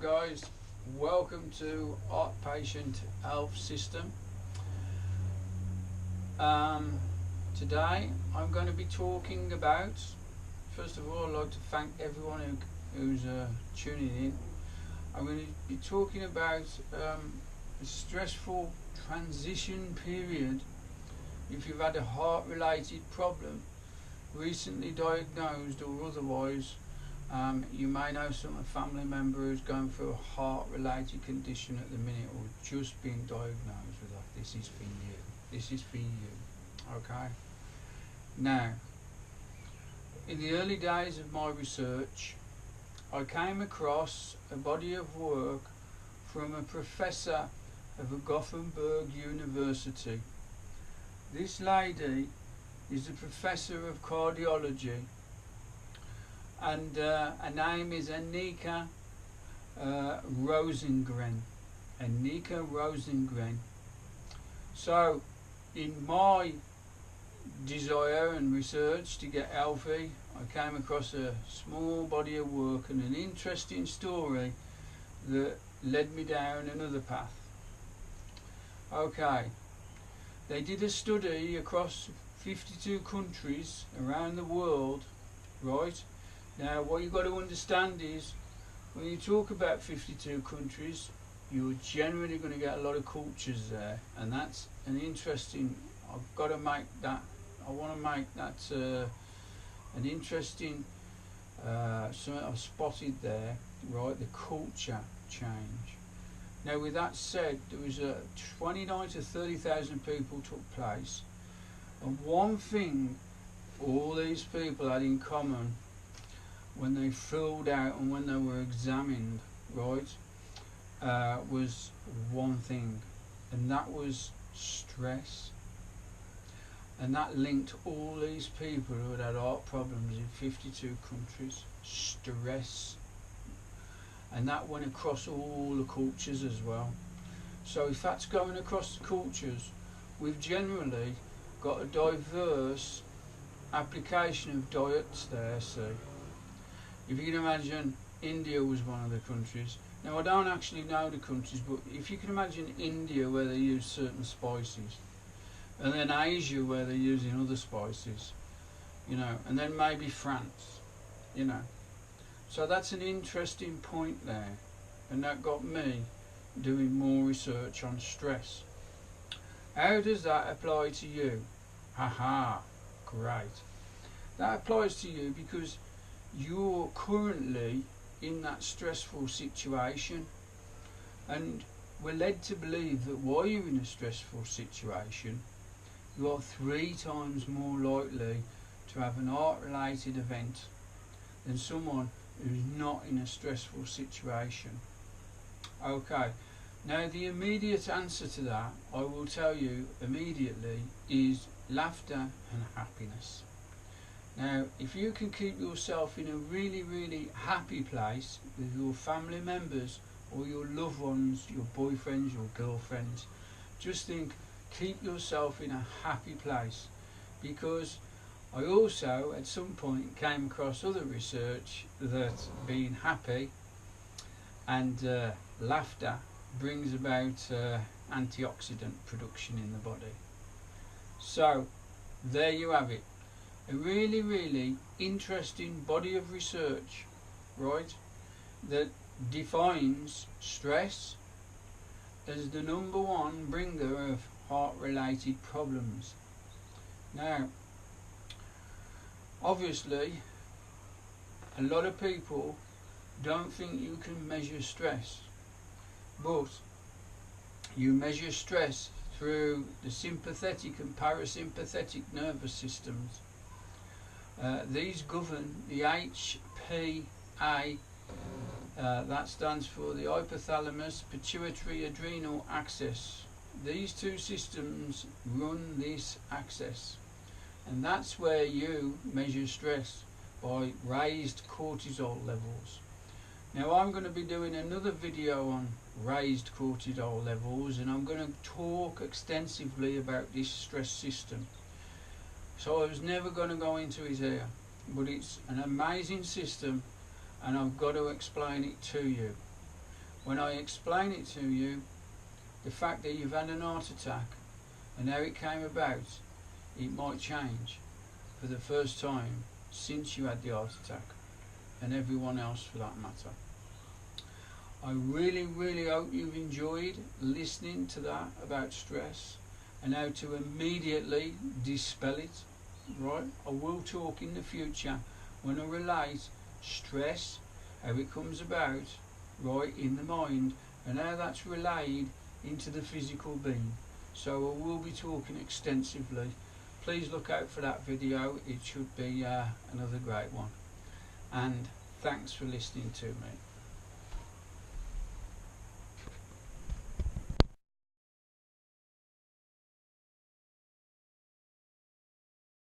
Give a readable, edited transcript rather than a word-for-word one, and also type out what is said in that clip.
guys, welcome to Outpatient Health System. Today I'm going to be talking about, first of all I'd like to thank everyone who's tuning in. I'm going to be talking about a stressful transition period if you've had a heart related problem, recently diagnosed or otherwise. You may know some family member who's going through a heart-related condition at the minute, or just been diagnosed with that. This is for you. This is for you. Okay. Now, in the early days of my research, I came across a body of work from a professor of a Gothenburg University. This lady is a professor of cardiology, and her name is Annika Rosengren. Annika Rosengren. So, in my desire and research to get healthy, I came across a small body of work and an interesting story that led me down another path. Okay, they did a study across 52 countries around the world, right? Now, what you've got to understand is, when you talk about 52 countries, you're generally going to get a lot of cultures there, and that's an interesting. I want to make that an interesting something I've spotted there, right? The culture change. Now, with that said, there was 29 to 30,000 people took place, and one thing all these people had in common when they filled out and when they were examined, right, was one thing, and that was stress. And that linked all these people who had heart problems in 52 countries. Stress. And that went across all the cultures as well. So if that's going across the cultures, we've generally got a diverse application of diets there, see. If you can imagine, India was one of the countries. Now, I don't actually know the countries, but if you can imagine India, where they use certain spices, and then Asia, where they're using other spices, and then maybe France, So that's an interesting point there, and that got me doing more research on stress. How does that apply to you? Haha, great. That applies to you because you're currently in that stressful situation, and we're led to believe that while you're in a stressful situation, you are 3 times more likely to have an heart-related event than someone who's not in a stressful situation. Okay, now the immediate answer to that, I will tell you immediately, is laughter and happiness. Now, if you can keep yourself in a really, really happy place with your family members or your loved ones, your boyfriends, your girlfriends, just think, keep yourself in a happy place. Because I also, at some point, came across other research that being happy and laughter brings about antioxidant production in the body. So, there you have it. A really, really interesting body of research, right, that defines stress as the number one bringer of heart-related problems. Now, obviously, a lot of people don't think you can measure stress, but you measure stress through the sympathetic and parasympathetic nervous systems. These govern the HPA, that stands for the hypothalamus pituitary adrenal axis. These two systems run this axis, and that's where you measure stress, by raised cortisol levels. Now, I'm going to be doing another video on raised cortisol levels, and I'm going to talk extensively about this stress system. So I was never going to go into it here, but it's an amazing system, and I've got to explain it to you. when I explain it to you, the fact that you've had an heart attack and how it came about, it might change for the first time since you had the heart attack, and everyone else for that matter. I really, really hope you've enjoyed listening to that about stress and how to immediately dispel it. Right? I will talk in the future when I relate stress, how it comes about, right, in the mind, and how that's relayed into the physical being. So I will be talking extensively. Please look out for that video. It should be another great one. And thanks for listening to me.